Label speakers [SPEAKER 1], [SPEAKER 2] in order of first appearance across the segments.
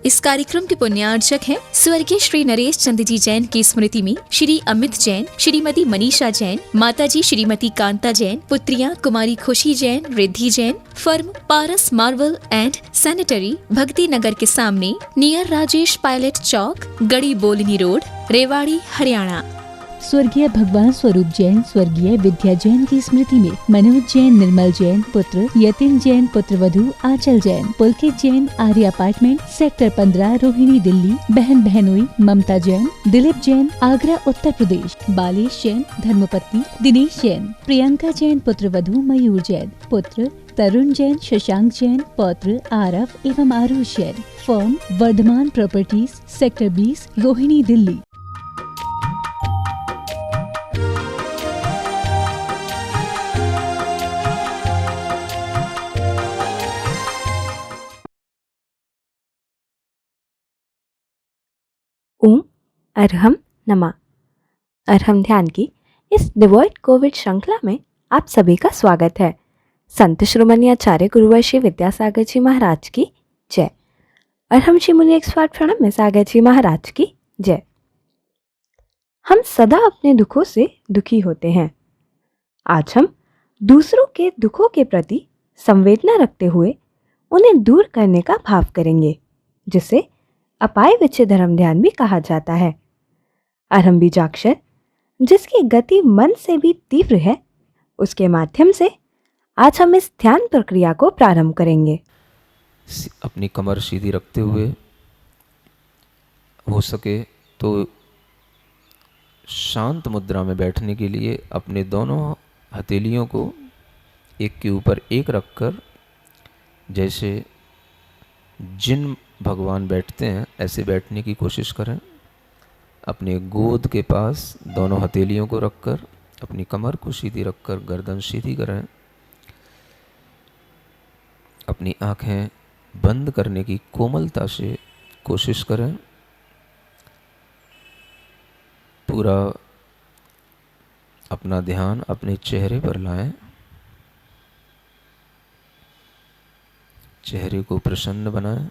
[SPEAKER 1] इस कार्यक्रम के पुण्यार्चक हैं स्वर्गीय श्री नरेश चंद जी जैन की स्मृति में श्री अमित जैन, श्रीमती मनीषा जैन, माताजी श्रीमती कांता जैन, पुत्रियां कुमारी खुशी Jain, Riddhi Jain, firm Paras marble and sanitary, भक्ति नगर के सामने, नियर राजेश पायलट चौक, गड़ी बोलनी रोड, रेवाड़ी, हरियाणा।
[SPEAKER 2] स्वर्गीय भगवान स्वरूप जैन, स्वर्गीय विद्या जैन की स्मृति में मनोज जैन, निर्मल जैन पुत्र, यतिन जैन पुत्र वधू आंचल जैन, पुलकित जैन, आर्य अपार्टमेंट, सेक्टर 15, रोहिणी, दिल्ली, बहन बहनोई ममता जैन, दिलीप जैन, आगरा उत्तर प्रदेश, बालेश जैन, धर्मपत्नी दिनेश जैन, प्रियंका जैन पुत्र वधू मयूर जैन, पुत्र तरुण जैन, शशांक जैन, पौत्र आरव एवं Aarush Jain, firm Vardhman properties, sector 20, Rohini, Delhi.
[SPEAKER 3] ओम अरहम नमा। अरहम ध्यान की इस डिवॉइड कोविड श्रृंखला में आप सभी का स्वागत है। संत शिरोमणि आचार्य गुरुवर श्री विद्यासागर जी महाराज की जय। अरहम श्री मुनि एक्सपर्ट प्रणब में सागर जी महाराज की जय। हम सदा अपने दुखों से दुखी होते हैं। आज हम दूसरों के दुखों के प्रति संवेदना रखते हुए उन्हें दूर करने का भाव करेंगे, जिसे अपाय विचय धर्म ध्यान भी कहा जाता है। अरहम बीजाक्षर, जिसकी गति मन से भी तीव्र है, उसके माध्यम से आज हम इस ध्यान प्रक्रिया को प्रारंभ करेंगे।
[SPEAKER 4] अपनी कमर सीधी रखते हुए हो सके तो शांत मुद्रा में बैठने के लिए अपने दोनों हथेलियों को एक के ऊपर एक रखकर, जैसे जिन भगवान बैठते हैं ऐसे बैठने की कोशिश करें। अपने गोद के पास दोनों हथेलियों को रखकर अपनी कमर को सीधी रखकर गर्दन सीधी करें। अपनी आंखें बंद करने की कोमलता से कोशिश करें। पूरा अपना ध्यान अपने चेहरे पर लाएं। चेहरे को प्रसन्न बनाएं।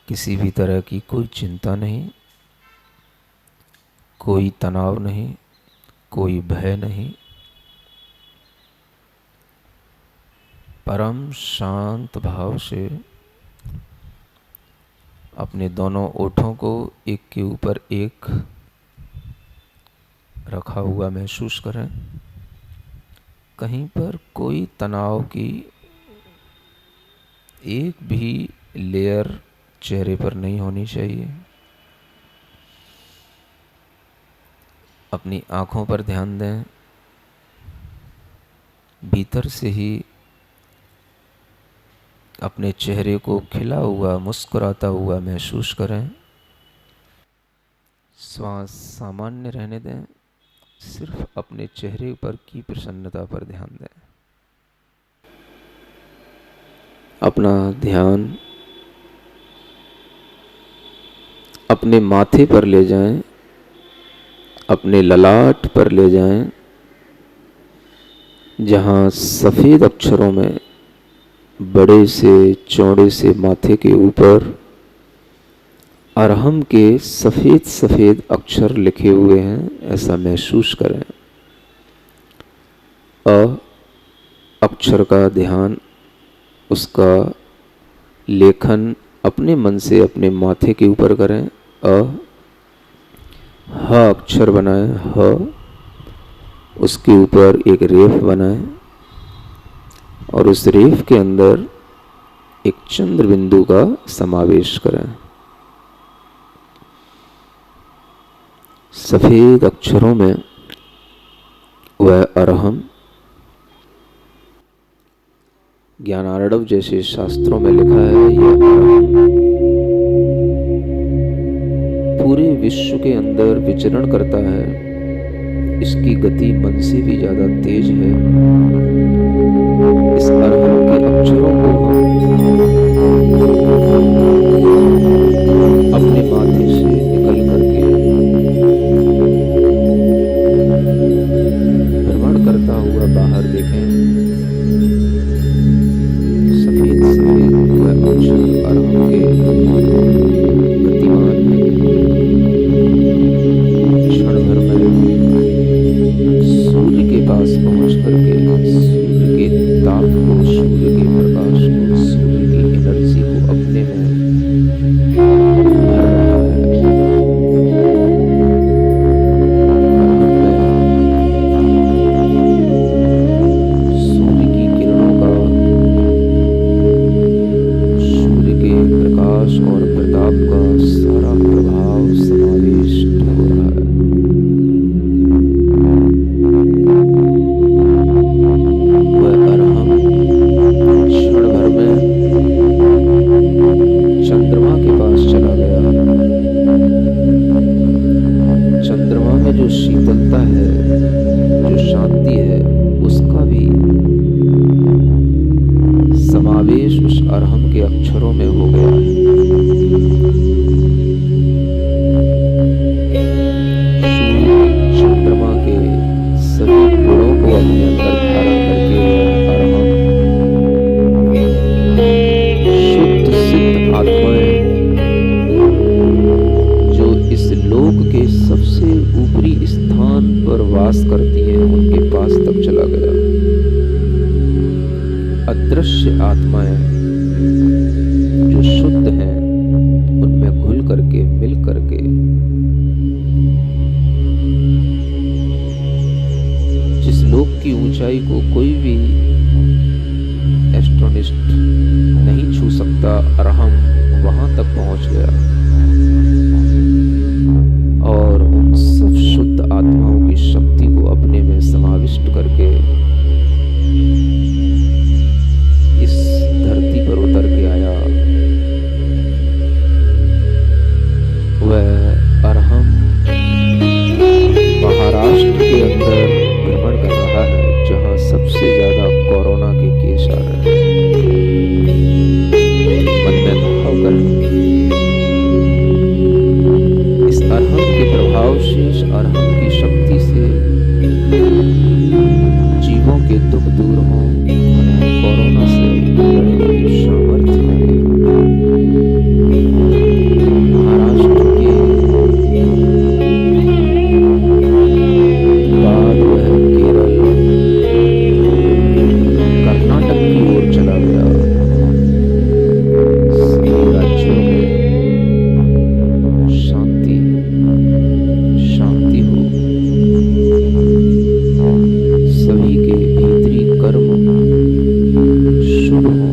[SPEAKER 4] किसी भी तरह की कोई चिंता नहीं, कोई तनाव नहीं, कोई भय नहीं। परम शांत भाव से अपने दोनों ओठों को एक के ऊपर एक रखा हुआ महसूस करें। कहीं पर कोई तनाव की एक भी लेयर चेहरे पर नहीं होनी चाहिए। अपनी आँखों पर ध्यान दें। भीतर से ही अपने चेहरे को खिला हुआ, मुस्कुराता हुआ महसूस करें। श्वास सामान्य रहने दें। सिर्फ अपने चेहरे पर की प्रसन्नता पर ध्यान दें। अपना ध्यान अपने माथे पर ले जाएं, अपने ललाट पर ले जाएं, जहां सफ़ेद अक्षरों में बड़े से चौड़े से माथे के ऊपर अरहम के सफ़ेद सफ़ेद अक्षर लिखे हुए हैं, ऐसा महसूस करें। अ अक्षर का ध्यान, उसका लेखन अपने मन से अपने माथे के ऊपर करें। ह अक्षर बनाएं। ह उसके ऊपर एक रेफ बनाएं और उस रेफ के अंदर एक चंद्र बिंदु का समावेश करें। सफेद अक्षरों में वह अरहम, ज्ञानार्णव जैसे शास्त्रों में लिखा है, यह अरहम पूरे विश्व के अंदर विचरण करता है। इसकी गति मन से भी ज्यादा तेज है। इस अरहम के अक्षरों को अपने माथे से निकल करके भ्रमण करता हुआ बाहर देखें। सफेद सफेद वह अक्षर अरहम के प्रवेश उस अरहम के अक्षरों में हो गया है। चंद्रमा के सभी गुणों को अपने अंदर धारण करके अरहम शुद्ध सिद्ध आत्माएं जो इस लोक के सबसे ऊपरी स्थान पर वास करती हैं, उनके पास तक चला गया। अदृश्य आत्माएं जो शुद्ध हैं, उनमें घुल करके, मिल करके जिस लोक की ऊंचाई को कोई भी एस्ट्रोनिस्ट नहीं छू सकता, अरहम वहां तक पहुंच गया और उन सब शुद्ध आत्माओं की शक्ति को अपने में समाविष्ट करके इस धरती पर उतर के आया। वह अरहम महाराष्ट्र के अंदर भ्रमण कर रहा है, जहां सबसे ज्यादा कोरोना के केस आ रहे हैं। मन में भाव कर इस अरहम के प्रभाव से, इस अरहम की शक्ति से जीवों के दुख दूर हों, उन्हें कोरोना से लड़ने की सामर्थ्य मिले। महाराष्ट्र के बाद वह केरल, कर्नाटक की ओर चला गया। सभी राज्यों में शांति शांति हो, सभी के भीतरी कर्म शुभ हो,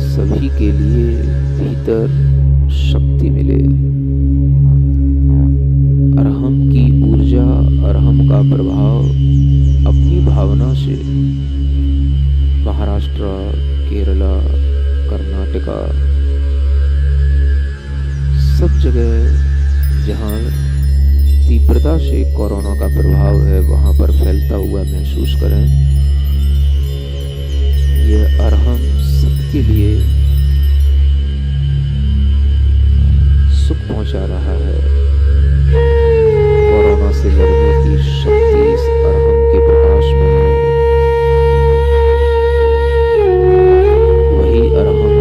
[SPEAKER 4] सभी के लिए भीतर शक्ति मिले। अरहम की ऊर्जा, अरहम का प्रभाव अपनी भावना से महाराष्ट्र, केरला, कर्नाटका, सब जगह जहां तीव्रता से कोरोना का प्रभाव है, वहां पर फैलता हुआ महसूस करें। यह अरहम सबके लिए सुख पहुंचा रहा है। कोरोना से लड़ने की शक्ति इस अरहम के प्रकाश में है। वही अरहम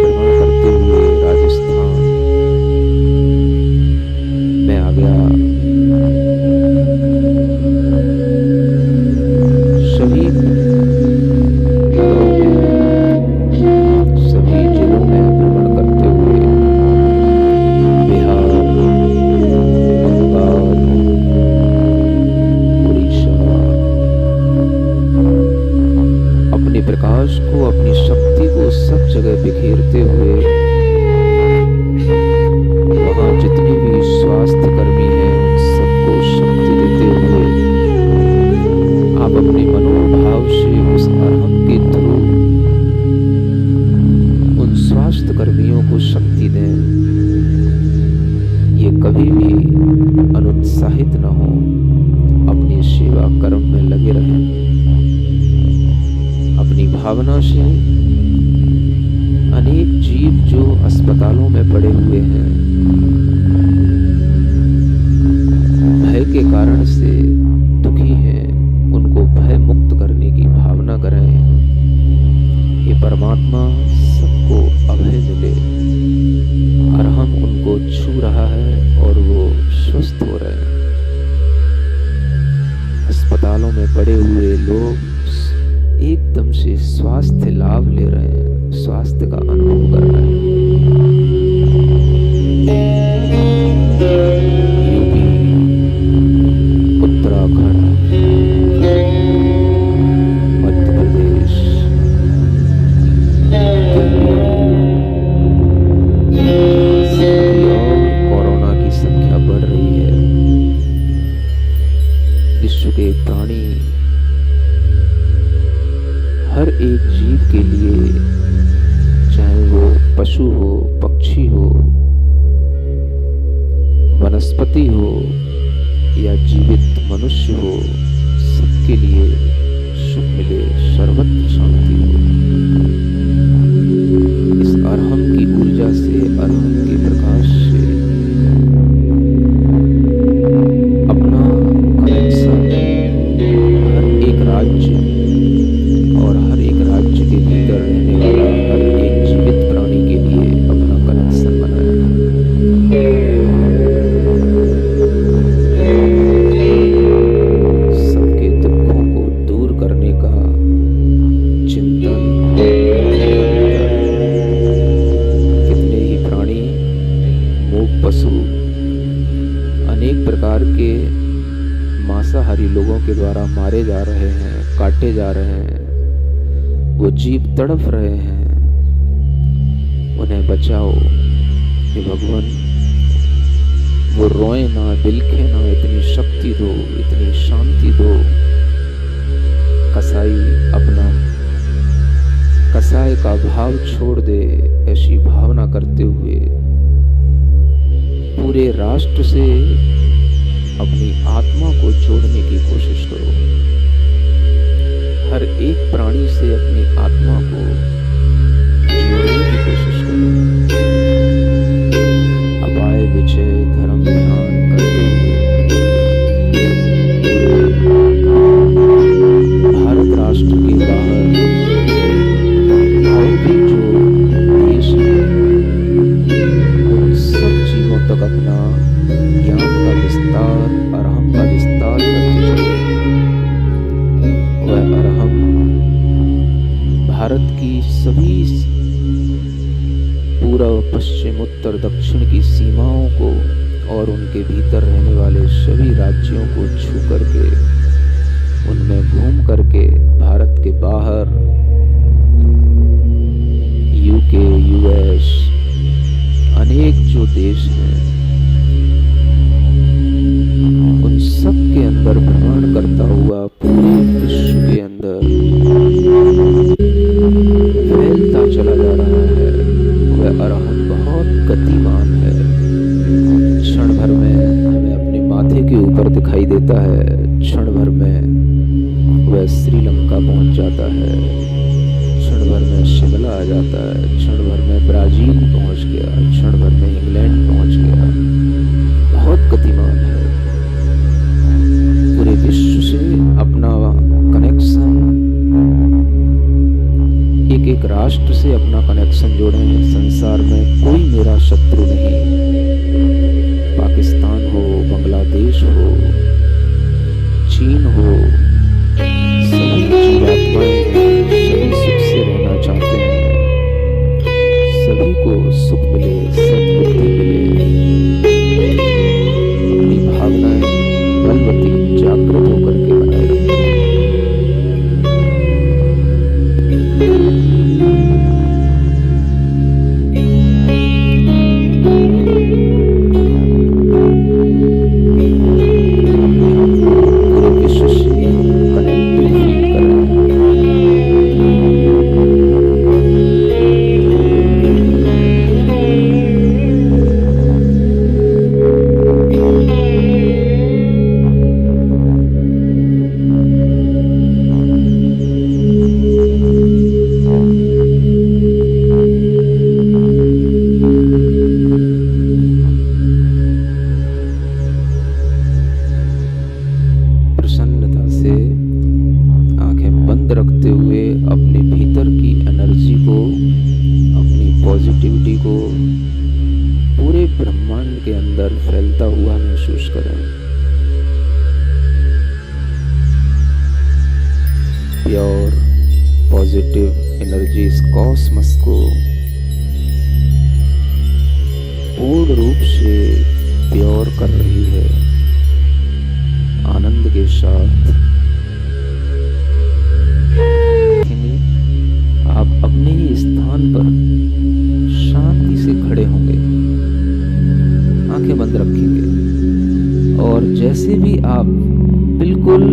[SPEAKER 4] भ्रमण करते हुए राजस्थान में आ गया। सभी नगरों में, सभी जिलों में भ्रमण करते हुए बिहार, बंगाल, उड़ीसा अपने प्रकाश को, अपनी शक्ति को सब जगह बिखेरते हुए वहां जितने भी स्वास्थ्य कर्मी हैं, उन सबको शक्ति देते हुए आप अपने मनोभाव से उस अरहम के थ्रू उन स्वास्थ्य कर्मियों को शक्ति दें। ये कभी भी अनुत्साहित न हो, अपनी सेवा कर्म में लगे रहें। अपनी भावना से अनेक जीव जो अस्पतालों में पड़े हुए हैं, भय के कारण से दुखी हैं, उनको भय मुक्त करने की भावना करें। ये परमात्मा सबको अभय मिले। अरहम उनको छू रहा है और वो स्वस्थ हो रहे हैं। अस्पतालों में पड़े हुए लोग एकदम से स्वास्थ्य लाभ ले रहे हैं, स्वास्थ्य का अनुभव कर रहे हैं। यूपी, उत्तराखंड, मध्य प्रदेश, दिल्ली और कोरोना की संख्या बढ़ रही है। विश्व के प्राणी, हर एक जीव के लिए, चाहे वो पशु हो, पक्षी हो, वनस्पति हो या जीवित मनुष्य हो, सबके लिए सुख मिले, सर्वत्र शांति हो। इस अरहम की ऊर्जा से, अरहम के प्रकाश से अपना कनेक्शन हर एक राज्य और हर एक राज्य के भीतर रहने वाला हर एक जीवित प्राणी के लिए अपना कनेक्शन बनाया। सबके दुखों को दूर करने का चिंतन। कितने ही प्राणी, मूक पशु अनेक प्रकार के मांसाहारी लोगों के द्वारा मारे जा रहे हैं, काटे जा रहे हैं, वो जीव तड़प रहे हैं, उन्हें बचाओ हे भगवान। वो रोए ना, बिलखे ना, इतनी शक्ति दो, इतनी शांति दो। कसाई अपना कसाई का भाव छोड़ दे, ऐसी भावना करते हुए पूरे राष्ट्र से अपनी आत्मा को जोड़ने की कोशिश करो। हर एक प्राणी से अपनी आत्मा को जोड़ने की कोशिश करो। अपाय विजय धर्म ध्यान करते हुए भारत राष्ट्र के बाहर और भी जो देश हैं, उन सब जीवों तक अपना ज्ञान का विस्तार, अरहम का विस्तार करते चलो। वह अरहम भारत की सभी पूर्व, पश्चिम, उत्तर, दक्षिण की सीमाओं को और उनके भीतर रहने वाले सभी राज्यों को छू करके, उनमें घूम करके भारत के बाहर यूके, यूएस, अनेक जो देश हैं, उन सब के अंदर भ्रमण करता हुआ पूरे विश्व के अंदर फैलता चला जा रहा है। वह अरहम बहुत गतिमान है। क्षण भर में हमें अपने माथे के ऊपर दिखाई देता है, क्षण भर में वह श्रीलंका पहुंच जाता है, क्षण भर में शिमला आ जाता है, क्षण भर में ब्राजील पहुंच गया, क्षण भर में इंग्लैंड पहुंच गया। बहुत गतिमान है। पूरे विश्व से अपना कनेक्शन, एक एक राष्ट्र से अपना कनेक्शन जोड़े हैं। संसार में कोई मेरा शत्रु नहीं। पाकिस्तान हो, बांग्लादेश हो, चीन हो, सभी जीवात्माएं हैं, सभी सुख से रहना चाहते हैं। सभी को सुख मिले, सद्बुद्धि मिले, अपनी भावनाएं बलवती जागृत होकर के बनाए रखें। प्योर पॉजिटिव एनर्जी इस कॉस्मस को पूर्ण रूप से प्योर कर रही है। आनंद के साथ आप अपने ही स्थान पर शांति से खड़े होंगे, आंखें बंद रखेंगे और जैसे भी आप बिल्कुल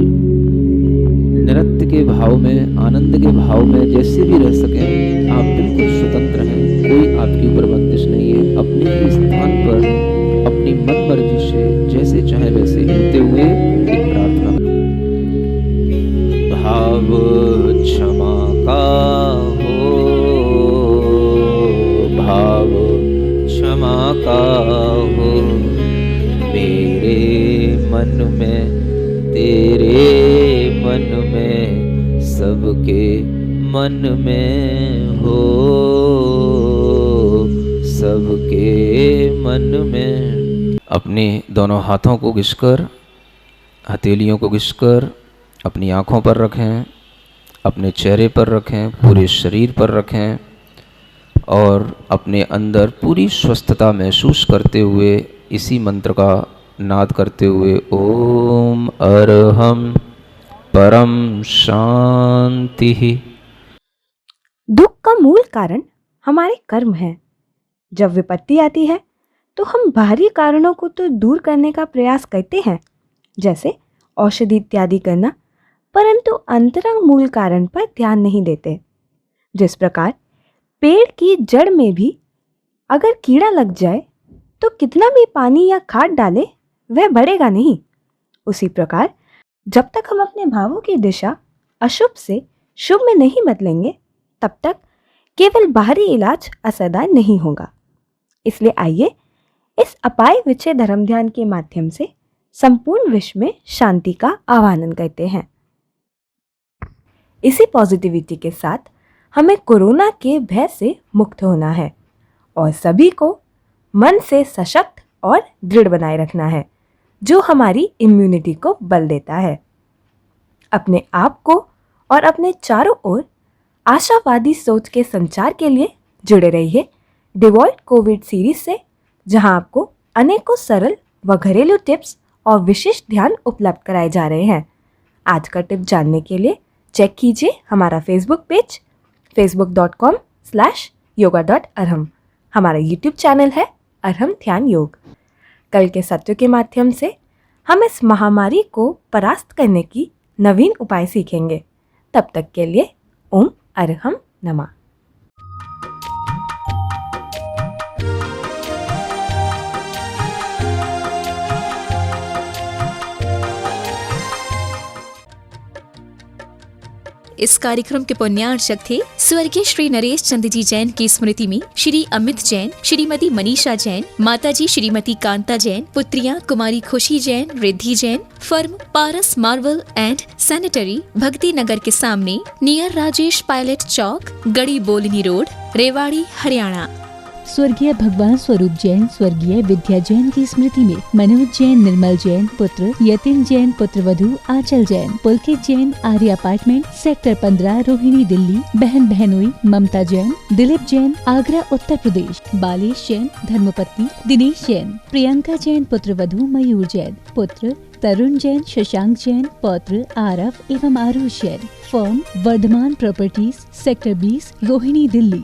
[SPEAKER 4] नृत्य के भाव में, आनंद के भाव में जैसे भी रह सकें, आप बिल्कुल स्वतंत्र हैं। कोई आपके ऊपर बंदिश नहीं है। अपने ही स्थान पर अपनी मन मर्जी से जैसे चाहे वैसे हिलते हुए एक प्रार्थना। भाव क्षमा का हो भाव, क्षमा का हो मेरे मन में, तेरे मन में, सबके मन में हो, सबके मन में। अपने दोनों हाथों को घिसकर, हथेलियों को घिसकर अपनी आँखों पर रखें, अपने चेहरे पर रखें, पूरे शरीर पर रखें और अपने अंदर पूरी स्वस्थता महसूस करते हुए इसी मंत्र का नाद करते हुए ओम अरहम परम शांति।
[SPEAKER 3] दुख का मूल कारण हमारे कर्म है। जब विपत्ति आती है तो हम बाहरी कारणों को तो दूर करने का प्रयास करते हैं, जैसे औषधि इत्यादि करना, परंतु अंतरंग मूल कारण पर ध्यान नहीं देते। जिस प्रकार पेड़ की जड़ में भी अगर कीड़ा लग जाए तो कितना भी पानी या खाद डाले वह बढ़ेगा नहीं। उसी प्रकार जब तक हम अपने भावों की दिशा अशुभ से शुभ में नहीं बदलेंगे तब तक केवल बाहरी इलाज असरदार नहीं होगा। इसलिए आइए इस अपाय विचय धर्म ध्यान के माध्यम से संपूर्ण विश्व में शांति का आह्वान करते हैं। इसी पॉजिटिविटी के साथ हमें कोरोना के भय से मुक्त होना है और सभी को मन से सशक्त और दृढ़ बनाए रखना है, जो हमारी इम्यूनिटी को बल देता है। अपने आप को और अपने चारों ओर आशावादी सोच के संचार के लिए जुड़े रहिए डिवॉल्ट कोविड सीरीज से, जहां आपको अनेकों सरल व घरेलू टिप्स और विशिष्ट ध्यान उपलब्ध कराए जा रहे हैं। आज का टिप जानने के लिए चेक कीजिए हमारा फेसबुक पेज facebook.com/yoga.arham। हमारा यूट्यूब चैनल है अरहम ध्यान योग। कल के सत्य के माध्यम से हम इस महामारी को परास्त करने की नवीन उपाय सीखेंगे। तब तक के लिए ओम अरहम नमः।
[SPEAKER 1] इस कार्यक्रम के पुण्यार्चक थे स्वर्गीय श्री नरेश चंद जी जैन की स्मृति में श्री अमित जैन, श्रीमती मनीषा जैन, माताजी श्रीमती कांता जैन, पुत्रियां कुमारी खुशी Jain, Riddhi Jain. Firm Paras marble and sanitary, भक्ति नगर के सामने, नियर राजेश पायलट चौक, गड़ी बोलनी रोड, रेवाड़ी, हरियाणा।
[SPEAKER 2] स्वर्गीय भगवान स्वरूप जैन, स्वर्गीय विद्या जैन की स्मृति में मनोज जैन, निर्मल जैन पुत्र, यतिन जैन पुत्र वधू आंचल जैन, पुलकित जैन, आर्य अपार्टमेंट, सेक्टर 15, रोहिणी, दिल्ली। बहन बहनोई ममता जैन, दिलीप जैन, आगरा, उत्तर प्रदेश। बालेश जैन, धर्मपत्नी दिनेश जैन, प्रियंका जैन पुत्र वधू, मयूर जैन पुत्र, तरुण जैन, शशांक जैन पौत्र, आरव एवं Aarush Jain. Firm Vardhman properties, sector 20, Rohini, Delhi.